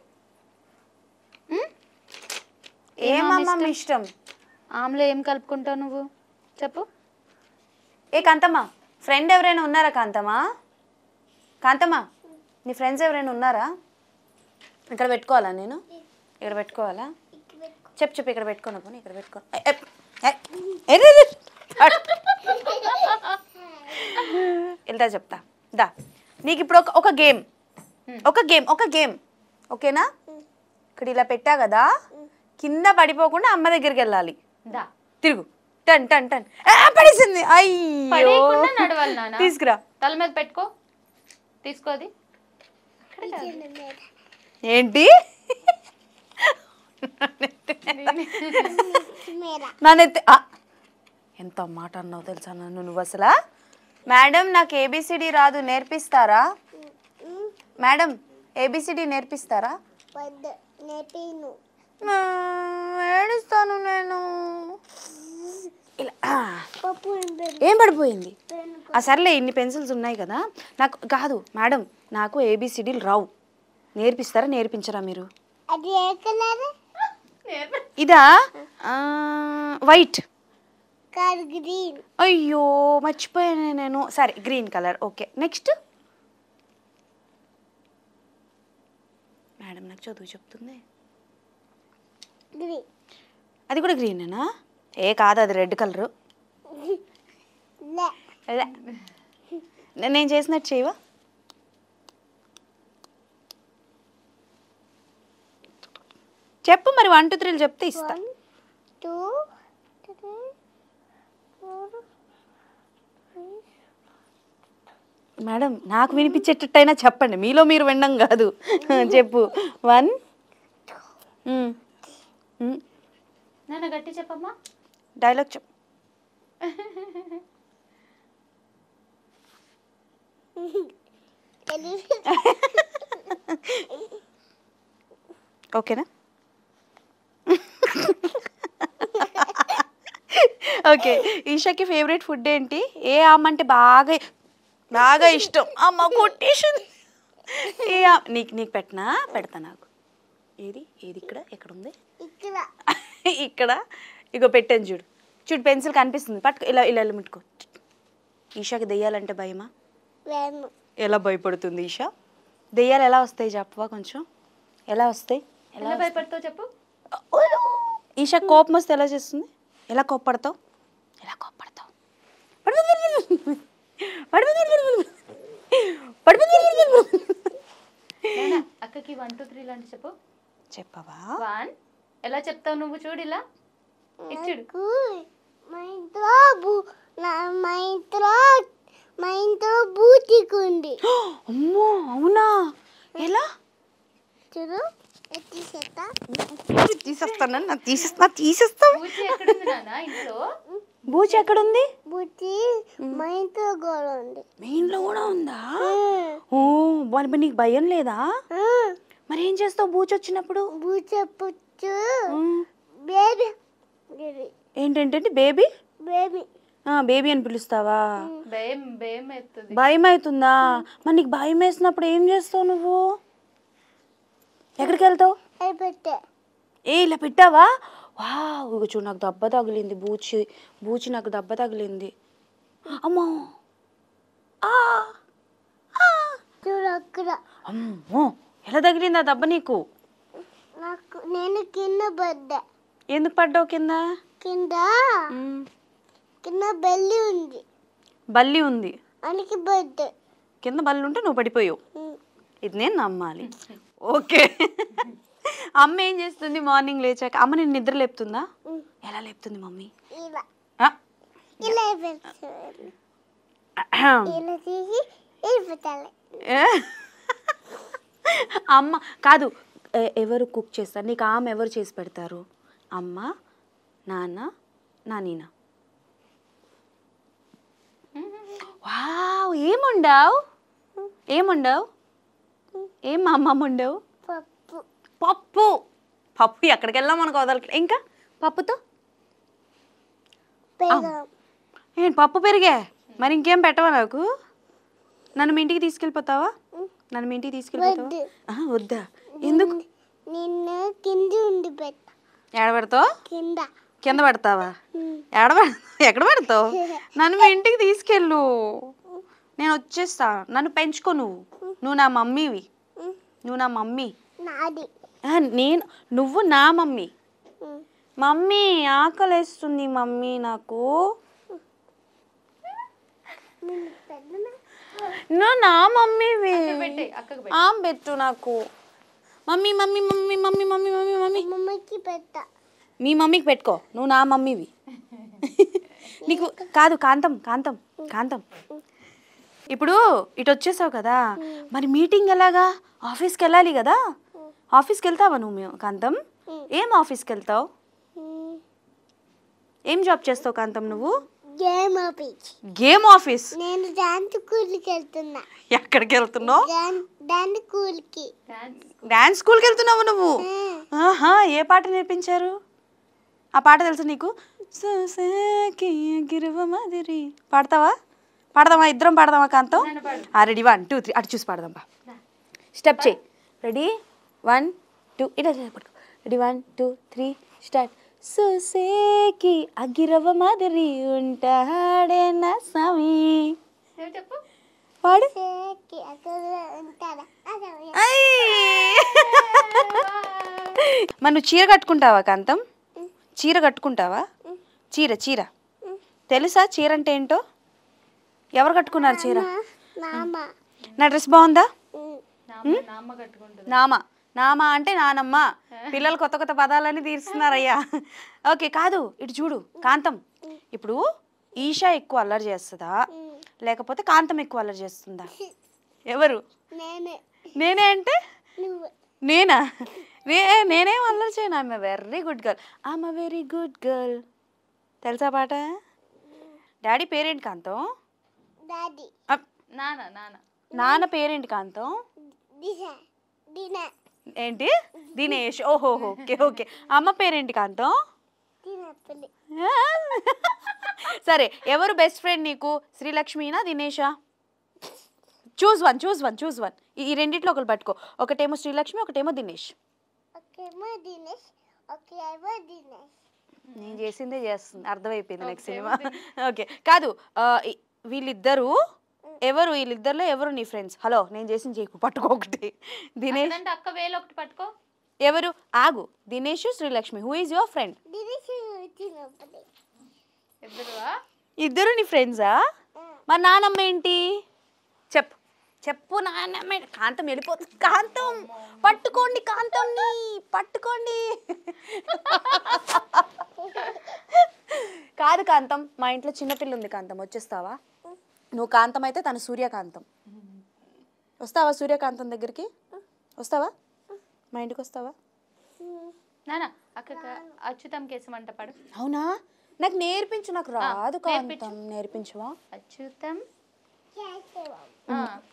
Speaker 1: ఏమమ్మా మీ ఇష్టం?
Speaker 2: ఆమ్లో ఏం కలుపుకుంటావు నువ్వు చెప్పు?
Speaker 1: ఏ కాంతమ్మ ఫ్రెండ్ ఎవరైనా ఉన్నారా కాంతమ్మా? కాంతమ్మ నీ ఫ్రెండ్స్ ఎవరైనా ఉన్నారా? ఇక్కడ పెట్టుకోవాలా నేను? ఇక్కడ పెట్టుకోవాలా? చెప్పు చెప్పు ఇక్కడ పెట్టుకోను పోనీ ఇక్కడ పెట్టుకో. వెళ్తా చెప్తా దా. నీకు ఇప్పుడు ఒక గేమ్ ఒక గేమ్ ఓకేనా? ఇక్కడ ఇలా పెట్టా కదా, కింద పడిపోకుండా అమ్మ దగ్గరికి వెళ్ళాలి.
Speaker 2: దా
Speaker 1: తిరుగు. టన్ టన్ టన్. పడేసింది. అయ్యో
Speaker 2: పడేయకుండా నడవాలి నాన్న.
Speaker 1: తీసుకురా.
Speaker 2: తల మీద పెట్టుకో. తీసుకోది.
Speaker 1: ఏంటి?
Speaker 3: మేరా
Speaker 1: నానైతే ఎంత మాట అన్నావు తెలుసా నన్ను నువ్వు అసలు. మేడం నాకు ఏబిసిడి రాదు నేర్పిస్తారా? Madam A B C D నేర్పిస్తారా?
Speaker 3: వద్దు, నేర్పిను.
Speaker 1: ఏడుస్తాను నేను. ఇలా
Speaker 3: పప్పు
Speaker 1: ఏం పడిపోయింది? సర్లే ఇన్ని పెన్సిల్స్ ఉన్నాయి కదా. నాకు కాదు మేడం, నాకు ఏబిసిడీలు రావు, నేర్పిస్తారా నేర్పించరా మీరు?
Speaker 3: అది ఏ కలర్?
Speaker 1: ఇదా? వైట్.
Speaker 3: కాదు, గ్రీన్.
Speaker 1: అయ్యో మర్చిపోయాను నేను. సరే green colour. Okay next. Madam నాకు చదువు చెప్తుంది.
Speaker 3: గ్రీన్.
Speaker 1: అది కూడా గ్రీనేనా? ఏ కాదు అది రెడ్ కలరు. నేను చేసినట్టు చేయవా? చెప్పు మరి 1 2 3 చెప్తే ఇస్తా.
Speaker 3: 1 2 3 4.
Speaker 1: మేడం నాకు వినిపించేటట్టయినా చెప్పండి, మీలో మీరు వినడం కాదు. చెప్పు. 1
Speaker 2: నాన్న గట్టి చెప్పమ్మా.
Speaker 1: డైలాగ్ చెప్పు. ఓకేనా? ఓకే ఈషాకి ఫేవరెట్ ఫుడ్ ఏంటి? ఏ ఆమె అంటే బాగా బాగా ఇష్టం? అమ్మ కొట్టేసింది. ఏ నీకు నీకు పెట్టనా? పెడతా నాకు. ఏది ఏది ఇక్కడ ఎక్కడ ఉంది?
Speaker 3: ఇక్కడ
Speaker 1: ఇక్కడ ఇగో పెట్టాను చూడు. చూడు పెన్సిల్ కనిపిస్తుంది, పట్టుకో. ఇలా ఇలా ముట్టుకో. ఈషాకి దెయ్యాలంటే భయమా?
Speaker 3: వేము.
Speaker 1: ఎలా భయపడుతుంది ఈషా? దెయ్యాలు ఎలా వస్తాయి చెప్పవా కొంచెం? ఎలా వస్తాయి?
Speaker 2: ఎలా భయపడతావు చెప్పు?
Speaker 1: ఈషా కోపం వస్తే ఎలా చేస్తుంది? ఎలా కోప్పడతావు? ఎలా కోప్పడతావు?
Speaker 2: అక్కకి 1 2 3 లాంటి చెప్పు.
Speaker 1: చెప్పవా?
Speaker 2: 1 ఎలా చెప్తావు నువ్వు? చూడు ఇలా ఇచ్చుడు.
Speaker 3: మా ఇంట్లో బూటికుంది.
Speaker 1: అమ్మో అవునా? ఎలా?
Speaker 3: చూడు తీసేస్తా.
Speaker 1: తీసేస్తాను. తీసేస్తా.
Speaker 2: పూచి ఎక్కడుంది నాన్న ఇంట్లో?
Speaker 1: బూచి ఎక్కడుంది?
Speaker 3: బూటి మా ఇంట్లో కూడా ఉంది.
Speaker 1: మీ ఇంట్లో కూడా ఉందా? ఓ మరి నీకు భయం లేదా? మరి ఏం చేస్తావు బూచి వచ్చినప్పుడు?
Speaker 3: బూచెప్పుడు బేబీ బేబీ
Speaker 1: ఏంటంటే బేబీ
Speaker 3: బేబీ
Speaker 1: బేబీ అని పిలుస్తావా?
Speaker 2: భయం భయం అవుతుంది.
Speaker 1: భయం అవుతుందా? మరి నీకు భయం వేసినప్పుడు ఏం చేస్తావు నువ్వు? ఎక్కడికి వెళ్తావు?
Speaker 3: అయిపోతే
Speaker 1: ఇలా పెట్టావా? వా ఇగో చూడు, నాకు దెబ్బ తగిలింది. బూచి నాకు దెబ్బ తగిలింది. అమ్మో
Speaker 3: చూడు అక్కడ
Speaker 1: అమ్మో, ఎలా తగిలింది ఆ దెబ్బ నీకు?
Speaker 3: నాకు నేను కింద పడ్డా.
Speaker 1: ఎందుకు పడ్డావు కింద?
Speaker 3: కింద కింద బెల్లి ఉంది.
Speaker 1: బల్లి ఉంది,
Speaker 3: అందుకే పడ్డా.
Speaker 1: కింద బల్లి ఉంటే నువ్వు పడిపోయావు. ఇది నేను నమ్మాలి. ఓకే. అమ్మ ఏం చేస్తుంది మార్నింగ్ లేచాక? అమ్మ నేను నిద్ర లేపుతుందా? ఎలా లేపుతుంది మమ్మీ?
Speaker 3: ఇలా
Speaker 1: ఆ?
Speaker 3: ఇలా అయిపోతుంది. ఇలా తీసి వెళ్ళిపోతాలి.
Speaker 1: అమ్మ కాదు, ఎవరు కుక్ చేస్తారు నీకు? ఆమె ఎవరు చేసి పెడతారు? అమ్మ, నాన్న, నానీనా? వావ్, ఏముండవు? ఏం మా అమ్మమ్మ ఉండవు?
Speaker 3: పప్పు
Speaker 1: పప్పు ఎక్కడికి వెళ్ళాం మనకు వదలట్లే. ఇంకా పప్పుతో
Speaker 3: పెరుగు
Speaker 1: ఏంటి పప్పు పెరిగే? మరి ఇంకేం పెట్టవా నాకు? నన్ను మీ ఇంటికి తీసుకెళ్ళిపోతావా? నన్ను మీ ఇంటికి తీసుకెళ్ళిపోతావా? వద్దా? ఎందుకు?
Speaker 3: నిన్న కింద ఉండి పెట్ట.
Speaker 1: ఎక్కడ పెడతావు? కింద పెడతావా? ఎక్కడ పెడతావు? నన్ను మీ ఇంటికి తీసుకెళ్ళు, నేను వచ్చేస్తా. నన్ను పెంచుకో. నువ్వు నా మమ్మీవి. నువ్వు నా మమ్మీ. నువ్వు నా మమ్మీ. మమ్మీ ఆకలేస్తుంది మమ్మీ నాకు. నువ్వు నా మమ్మీవి. పెట్టు నాకు. Mummy mummy mummy mummy mummy mummy mummy
Speaker 3: మమ్మీకి పెట్ట.
Speaker 1: మీ మమ్మీకి పెట్టుకో, నువ్వు నా మమ్మీవి. నీకు కాదు కాంతం, ఇప్పుడు ఇటు వచ్చేసావు కదా, మరి మీటింగ్ ఎలాగా? ఆఫీస్కి వెళ్ళాలి కదా. ఆఫీస్కి వెళ్తావా నువ్వు కాంతం? ఏం ఆఫీస్కి వెళ్తావు? ఏం జాబ్ చేస్తావు కాంతం నువ్వు? Game office.
Speaker 3: నేను డాన్స్ స్కూల్కి వెళ్తున్నా.
Speaker 1: ఎక్కడికి వెళ్తున్నావు?
Speaker 3: డాన్స్ స్కూల్కి.
Speaker 1: డాన్స్ స్కూల్కి వెళ్తున్నావు నువ్వు? ఆహా, ఏ పాట నేర్పించారు? ఆ పాట తెలుసు నీకు? పాడదామా? ఇద్దరం పాడదామా కాంతం? రెడీ 1 2 3 అటు చూసి పాడదాం. స్టెప్ చేయి. రెడీ 1 2 ఇటు పడుకో. Ready 1 2 3 start. సుసేకి అగిరవ మాదిరి ఉంటాడే నా స్వామి. పాడు. మరి నువ్వు చీర కట్టుకుంటావా కాంతం? చీర కట్టుకుంటావా? చీర తెలుసా చీర అంటే ఏంటో? ఎవరు కట్టుకున్నారు చీర? నా డ్రెస్ బాగుందా? నామ అంటే నానమ్మ. పిల్లలు కొత్త కొత్త పదాలని తీరుస్తున్నారయ్యా. ఓకే, కాదు ఇటు చూడు కాంతం. ఇప్పుడు ఈషా ఎక్కువ అల్లరి చేస్తుందా లేకపోతే కాంతం ఎక్కువ అల్లరి చేస్తుందా? ఎవరు? నేనే అంటే నేనా? నేనేం అల్లరి చేయను. I'm very good girl. I'm very good girl. తెలుసా పాట? డాడీ పేరేంటి కాంతం? నాన్న పేరేంటి కాంతం? ఏంటి? దినేష్. ఓహో, ఓకే. అమ్మ పేరేంటి కాంతం? సరే, ఎవరు బెస్ట్ ఫ్రెండ్ నీకు? శ్రీలక్ష్మినా దినేషా? Choose one. ఈ రెండిట్లో ఒకరు పట్టుకో. ఒకటేమో శ్రీలక్ష్మి, ఒకటేమో దినేష్. నేను చేసిందే చేస్తుంది, అర్థమైపోయింది. Next cinema. ఓకే, కాదు వీళ్ళిద్దరు ఎవరు? వీళ్ళిద్దరిలో ఎవరు నీ ఫ్రెండ్స్? హలో, నేను చేసింది చేయకు, పట్టుకో ఒకటి. దినేష్
Speaker 2: అక్క వేలు ఒకటి పట్టుకో.
Speaker 1: ఎవరు? ఆగు. Dinesh, Srilakshmi. Who is your friend? ఇద్దరు నీ ఫ్రెండ్సా? మరి నానమ్మ ఏంటి? చెప్పు నానమ్మ. కాంతం వెళ్ళిపోతుంది. కాంతం పట్టుకోండి, కాంతంని పట్టుకోండి. కాదు కాంతం, మా ఇంట్లో చిన్నపిల్ల ఉంది కాంతం, వచ్చేస్తావా? నువ్వు కాంతం అయితే తను సూర్యకాంతం. వస్తావా సూర్యకాంతం దగ్గరికి? వస్తావా? మా ఇంటికి వస్తావా?
Speaker 2: నానా అక్క అచ్యుతం కేసమంట పాడు.
Speaker 1: అవునా? నాకు నేర్పించు. నాకు రాదు కాంతం, నేర్పించవా?
Speaker 2: అచ్యుతం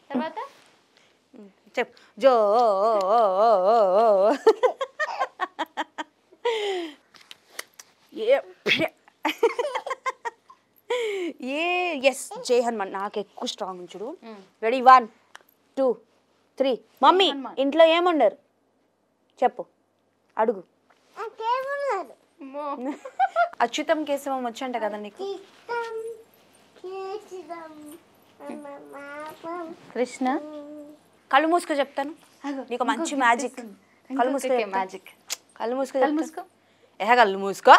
Speaker 2: తర్వాత
Speaker 1: చెప్పు. జో ఎస్ జై హనుమాన్. నాకు ఎక్కువ స్ట్రాంగ్ ఉంచుడు. రెడీ 1 2 3. మమ్మీ ఇంట్లో ఏముండరు చెప్పు, అడుగు. అచ్యుతం కేశవం వచ్చంట కదా నీకు.
Speaker 2: కృష్ణ
Speaker 1: కళ్ళు మూసుకో చెప్తాను నీకు మంచి మ్యాజిక్. కళ్ళు మూసుకో మ్యాజిక్. కళ్ళు మూసుకో కళ్ళు మూసుకో.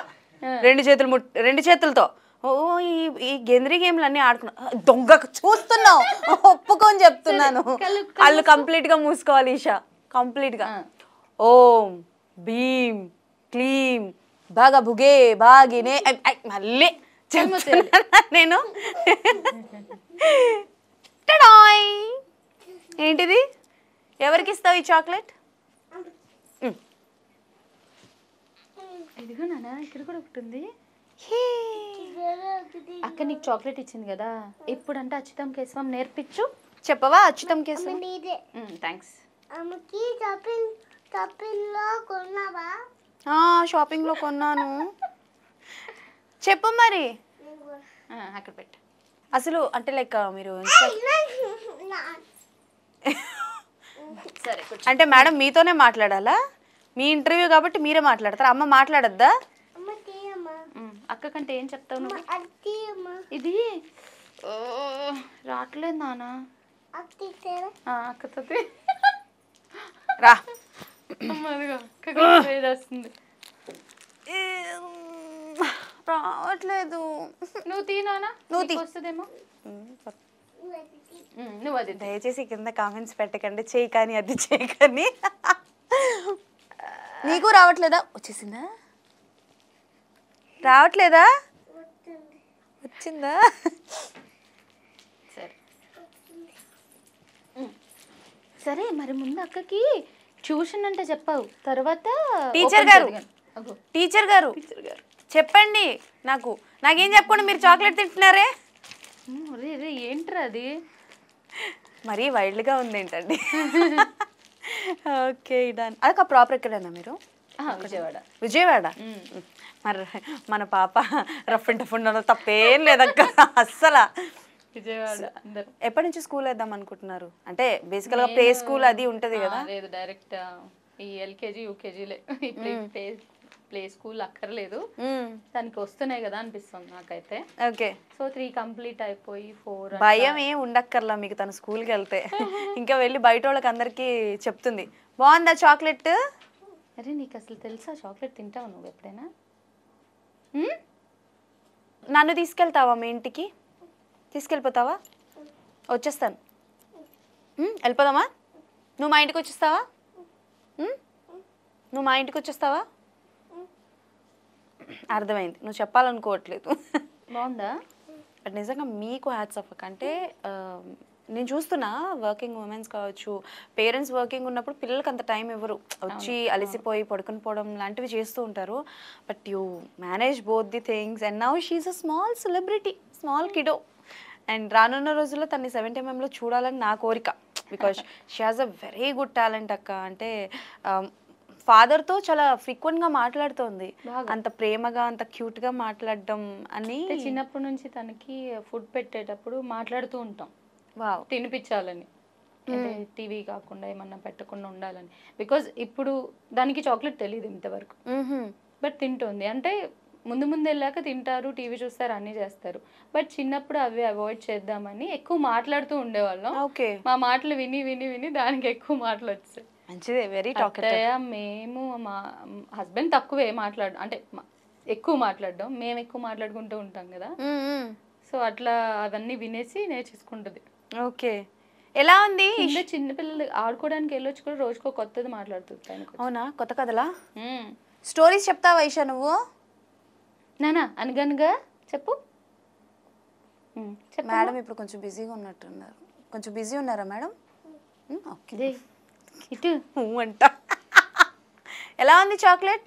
Speaker 1: రెండు చేతులతో ఈ గెంద్రీ గేమ్లు అన్నీ ఆడుకున్నా. దొంగ చూస్తున్నావు, ఒప్పుకొని చెప్తున్నాను. కళ్ళు కంప్లీట్ గా మూసుకోవాలి ఈషా, కంప్లీట్ గా. ఓం భీం క్లీం బాగా భుగే బాగినే. మళ్ళీ నేను టడాయ్. ఏంటిది, ఎవరికి ఇస్తావు ఈ చాక్లెట్?
Speaker 2: ఇదిగో నాన్న, ఇక్కడ కూడా ఒకటి ఉంది. అక్క నీకు చాక్లెట్ ఇచ్చింది కదా, ఇప్పుడంటే అచ్యుతం కేశవం నేర్పించు.
Speaker 1: చెప్పవా అచ్యుతం కేశవం?
Speaker 2: థ్యాంక్స్.
Speaker 1: షాపింగ్ లో కొన్నాను. చెప్పు మరి.
Speaker 2: అక్కడ పెట్టు.
Speaker 1: అసలు అంటే లైక్ మీరు
Speaker 2: సరే
Speaker 1: అంటే మేడం మీతోనే మాట్లాడాలా? మీ ఇంటర్వ్యూ కాబట్టి మీరే మాట్లాడతారు. అమ్మ మాట్లాడద్దా?
Speaker 2: అక్క కంటే ఏం చెప్తావు నువ్వు? ఇది రావట్లేదు నాన్న. అక్కతో
Speaker 1: రా.
Speaker 2: వస్తుంది.
Speaker 1: రావట్లేదు.
Speaker 2: నువ్వు తీనానా,
Speaker 1: నువ్వు
Speaker 2: వస్తుందేమో. నువ్వు అది
Speaker 1: దయచేసి కింద కామెంట్స్ పెట్టకండి, చేయి కానీ అది చేయి కానీ. నీకు రావట్లేదా? వచ్చేసిందా? రావట్లేదా? వచ్చిందా?
Speaker 2: సరే సరే. మరి ముందు అక్కకి ట్యూషన్ అంటే చెప్పావు, తర్వాత
Speaker 1: టీచర్ గారు చెప్పండి. నాకేం చెప్పకుండా మీరు చాక్లెట్ తింటున్నారే.
Speaker 2: ఏంట్రా అది?
Speaker 1: మరీ వైల్డ్గా ఉంది ఏంటండి. Okay done. అదొక ప్రాపర్ ఎక్కడైనా మీరు? విజయవాడ. మరి మన పాప రఫ్ అండ్ టఫ్ ఉండడం తప్పేం లేదక్క అస్సలు.
Speaker 2: విజయవాడ.
Speaker 1: ఎప్పటి నుంచి స్కూల్ వేద్దాం అనుకుంటున్నారు? అంటే బేసికల్ గా ప్లే స్కూల్ అది ఉంటది కదా.
Speaker 2: లేదు, డైరెక్ట్ ఈ ఎల్కేజీ యూకేజీలే. ప్లే స్కూల్ అక్కర్లేదు, దానికి వస్తున్నాయి కదా అనిపిస్తుంది నాకైతే.
Speaker 1: ఓకే.
Speaker 2: సో 3 కంప్లీట్ అయిపోయి 4.
Speaker 1: భయం ఏం ఉండక్కర్లా మీకు తన స్కూల్కి వెళ్తే. ఇంకా వెళ్ళి బయట వాళ్ళకి అందరికి చెప్తుంది బాగుందా చాక్లెట్.
Speaker 2: అరే నీకు అసలు తెలుసా చాక్లెట్ తింటావు నువ్వు ఎప్పుడైనా?
Speaker 1: నన్ను తీసుకెళ్తావా మీ ఇంటికి? తీసుకెళ్ళిపోతావా? వచ్చేస్తాను. వెళ్ళిపోదామా? నువ్వు మా ఇంటికి వచ్చేస్తావా? నువ్వు మా ఇంటికి వచ్చేస్తావా? అర్థమైంది, నువ్వు చెప్పాలనుకోవట్లేదు.
Speaker 2: బాగుందా?
Speaker 1: బట్ నిజంగా మీకు హ్యాట్స్ ఆఫ్. అంటే నేను చూస్తున్నా వర్కింగ్ ఉమెన్స్ కావచ్చు, పేరెంట్స్ వర్కింగ్ ఉన్నప్పుడు పిల్లలకి అంత టైం ఇవ్వరు, వచ్చి అలసిపోయి పడుకుని పోవడం లాంటివి చేస్తూ ఉంటారు. But you manage both the things and now she is a small celebrity, small kiddo. And రానున్న రోజుల్లో తన్ని 70mm చూడాలని నా కోరిక. Because she has a very good talent అక్క. అంటే ఫాదర్తో చాలా ఫ్రీక్వెంట్గా మాట్లాడుతోంది, అంత ప్రేమగా అంత క్యూట్గా మాట్లాడడం అని.
Speaker 2: చిన్నప్పటి నుంచి తనకి ఫుడ్ పెట్టేటప్పుడు మాట్లాడుతూ ఉంటాం, తినిపించాలని, టీవీ కాకుండా ఏమన్నా పెట్టకుండా ఉండాలని. బికాజ్ ఇప్పుడు దానికి చాక్లెట్ తెలియదు ఇంతవరకు, బట్ తింటుంది. అంటే ముందు వెళ్ళాక తింటారు, టీవీ చూస్తారు, అన్నీ చేస్తారు. బట్ చిన్నప్పుడు అవి అవాయిడ్ చేద్దామని ఎక్కువ మాట్లాడుతూ ఉండేవాళ్ళం. మా మాటలు విని విని విని దానికి ఎక్కువ మాటలు వచ్చాయి.
Speaker 1: మంచిదే, వెరీ టాకటివ్.
Speaker 2: మేము మా హస్బెండ్ తక్కువే అంటే ఎక్కువ మాట్లాడడం, మేము ఎక్కువ మాట్లాడుకుంటూ ఉంటాం కదా. సో అట్లా అవన్నీ వినేసి నేర్చేసుకుంటుంది.
Speaker 1: ఓకే. ఎలా ఉంది?
Speaker 2: చిన్నపిల్లలు ఆడుకోవడానికి వెళ్ళొచ్చు కూడా, రోజుకో కొత్తది మాట్లాడుతుంది.
Speaker 1: అవునా? కొత్త కథలా? స్టోరీస్ చెప్తావా ఐషా నువ్వు?
Speaker 2: నానా అనగనగా చెప్పు.
Speaker 1: మేడం ఇప్పుడు కొంచెం బిజీగా ఉన్నట్టున్నారు. కొంచెం బిజీ ఉన్నారా మేడం? ఓకే.
Speaker 2: ఇటు
Speaker 1: అంట. ఎలా ఉంది చాక్లెట్?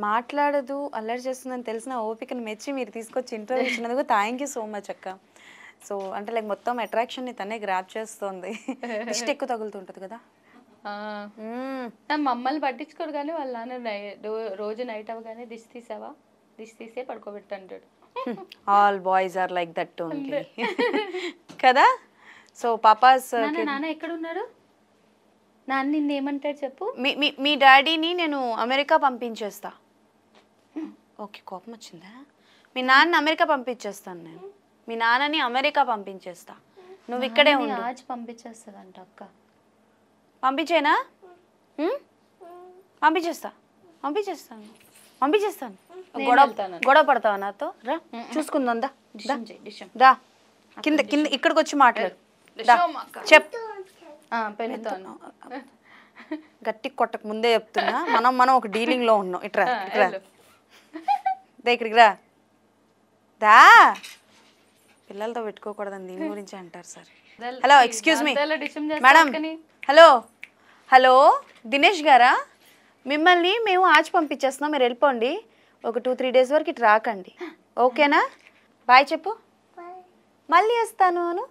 Speaker 1: మాట్లాడదు, అల్లరి చేస్తుందని తెలిసిన ఓపికను మెచ్చి మీరు తీసుకొచ్చి ఇంటర్వ్యూ ఇచ్చినందుకు థ్యాంక్ యూ సో మచ్ అక్క. సో అంటే లైక్ మొత్తం అట్రాక్షన్ని తనే గ్రాప్ చేస్తుంది. దిష్టి ఎక్కువ తగులుతుంటుంది కదా.
Speaker 2: మమ్మల్ని పట్టించుకోరు కానీ వాళ్ళ నాన్న రోజు నైట్ అవ్వగానే దిష్టి తీసే పడుకోబెట్టంటాడు.
Speaker 1: All boys are like that only కదా. సో పాపాస్
Speaker 2: నాన్న ఎక్కడ ఉన్నాడు? నాన్న నిన్ను ఏమంటాడు చెప్పు.
Speaker 1: మీ డాడీని నేను అమెరికా పంపించేస్తా. ఓకే, కోపం వచ్చిందా? మీ నాన్న అమెరికా పంపించేస్తాను నేను. మీ నాన్నని అమెరికా పంపించేస్తా, నువ్వు ఇక్కడే ఉండు.
Speaker 2: ఆజ్ పంపించేస్తుందంట అక్క.
Speaker 1: పంపించేనా? పంపించేస్తాను గొడవ పడతావా నాతో? రా చూసుకుందాం, దా కింద ఇక్కడికి వచ్చి మాట్లాడు. చెప్ గట్టి కొట్టక ముందే చెప్తున్నా, మనం ఒక డీలింగ్ లో ఉన్నాం. ఇట్రా ఇక్కడికి రా. దా పిల్లలతో పెట్టుకోకూడదని దీని గురించి అంటారు sir. Hello, excuse me madam. Hello Dinesh గారా? మిమ్మల్ని మేము ఆచి పంపించేస్తున్నాం, మీరు వెళ్ళిపోండి. ఒక 2-3 days వరకు ఇటు రాకండి, ఓకేనా? బాయ్ చెప్పు. మళ్ళీ వస్తాను అను.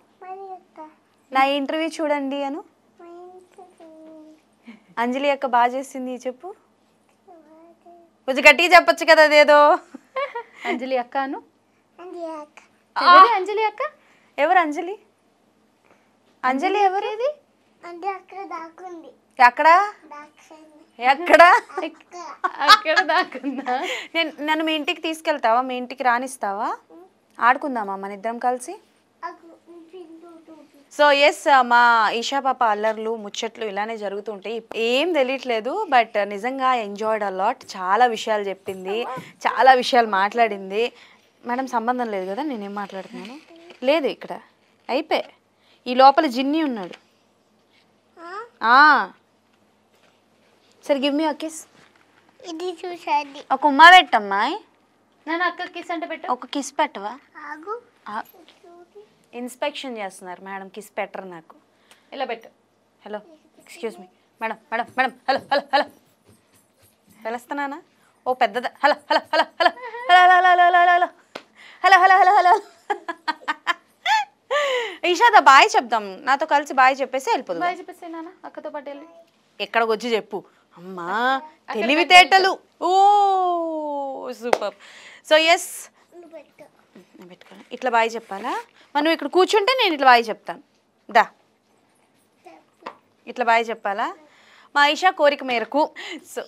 Speaker 1: నా ఇంటర్వ్యూ చూడండి అను. అంజలి అక్క బాగా చేసింది చెప్పు. కొంచెం గట్టిగా చెప్పొచ్చు కదా అదేదో.
Speaker 2: అంజలి అక్క అను. అంజలి అక్క
Speaker 1: ఎవరు? అంజలి ఎవరు? ఇది ఎక్కడ
Speaker 2: అక్కడ దాకుందా?
Speaker 1: నన్ను మీ ఇంటికి తీసుకెళ్తావా? మీ ఇంటికి రానిస్తావా? ఆడుకుందామా మన ఇద్దరం కలిసి? సో ఎస్, మా ఈషా పాప అల్లర్లు ముచ్చట్లు ఇలానే జరుగుతుంటాయి. ఏం తెలియట్లేదు, బట్ నిజంగా ఎంజాయ్డ్ అలాట్. చాలా విషయాలు చెప్పింది, చాలా విషయాలు మాట్లాడింది. మేడం సంబంధం లేదు కదా నేనేం మాట్లాడుతున్నాను? లేదు, ఇక్కడ అయిపోయి ఈ లోపల జిన్ని ఉన్నాడు. సరే గివ్ మీ కిస్.
Speaker 3: ఇది చూసాది.
Speaker 1: ఒక ఉమ్మా పెట్టమ్మా.
Speaker 2: నేను అక్క కిస్ అంటే పెట్టు.
Speaker 1: ఒక కిస్ పెట్టవా? ఇన్స్పెక్షన్ చేస్తున్నారు మేడం, కిస్ పెట్టరు నాకు.
Speaker 2: ఇలా పెట్టు.
Speaker 1: Hello, excuse me madam. పిలుస్తున్నానా? ఓ పెద్దదా. హలో ఈషాదా బాయ్ చెప్దాం, నాతో కలిసి బాయ్ చెప్పేసి వెళ్ళిపోదు.
Speaker 2: బాయ్ చెప్పేసి నాన్న అక్కతో పాటు వెళ్ళి
Speaker 1: ఎక్కడికి వచ్చి చెప్పు అమ్మా. తెలివితేటలు. ఓ సూపర్. సో ఎస్, పెట్టుకోవాలి. ఇట్లా బాయ్ చెప్పాలా? మనం ఇక్కడ కూర్చుంటే నేను ఇట్లా బాయ్ చెప్తాను. దా ఇట్లా బాయ్ చెప్పాలా? మా ఈషా కోరిక మేరకు. సో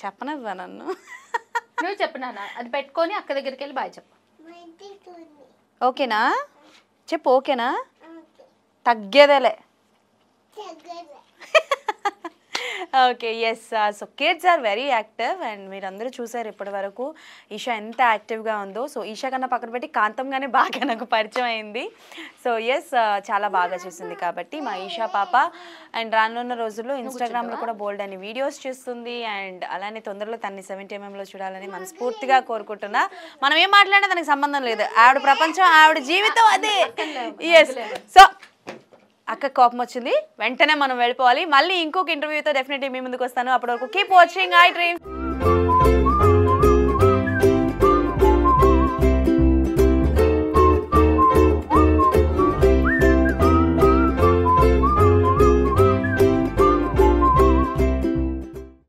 Speaker 1: చెప్పనవ్వా నన్ను.
Speaker 2: నువ్వు చెప్పు నాన్న, అది పెట్టుకొని అక్క దగ్గరికి వెళ్ళి బాయ్ చెప్పు.
Speaker 1: ఓకేనా? చెప్పు ఓకేనా? తగ్గేదేలే. Okay yes. So kids are very active and మీరందరూ చూసారు ఇప్పటి వరకు ఈషా ఎంత యాక్టివ్గా ఉందో. సో ఈషా కన్నా పక్కన పెట్టి కాంతంగానే బాగా నాకు పరిచయం అయింది. సో ఎస్, చాలా బాగా చేసింది కాబట్టి మా ఈషా పాప. అండ్ రానున్న రోజుల్లో ఇన్స్టాగ్రామ్లో కూడా బోల్డ్ అని వీడియోస్ చేస్తుంది. అండ్ అలానే తొందరలో తన్ని 70mm చూడాలని మనస్ఫూర్తిగా కోరుకుంటున్నా. మనం ఏం మాట్లాడినా దానికి సంబంధం లేదు, ఆవిడ ప్రపంచం, ఆవిడ జీవితం అదే. ఎస్. సో అక్క కోపం వచ్చింది, వెంటనే మనం వెళ్ళిపోవాలి. మళ్ళీ ఇంకొక ఇంటర్వ్యూతో డెఫినెట్లీ మీ ముందుకు వస్తాను. అప్పటి వరకు కీప్ వాచింగ్ ఐ డ్రీమ్.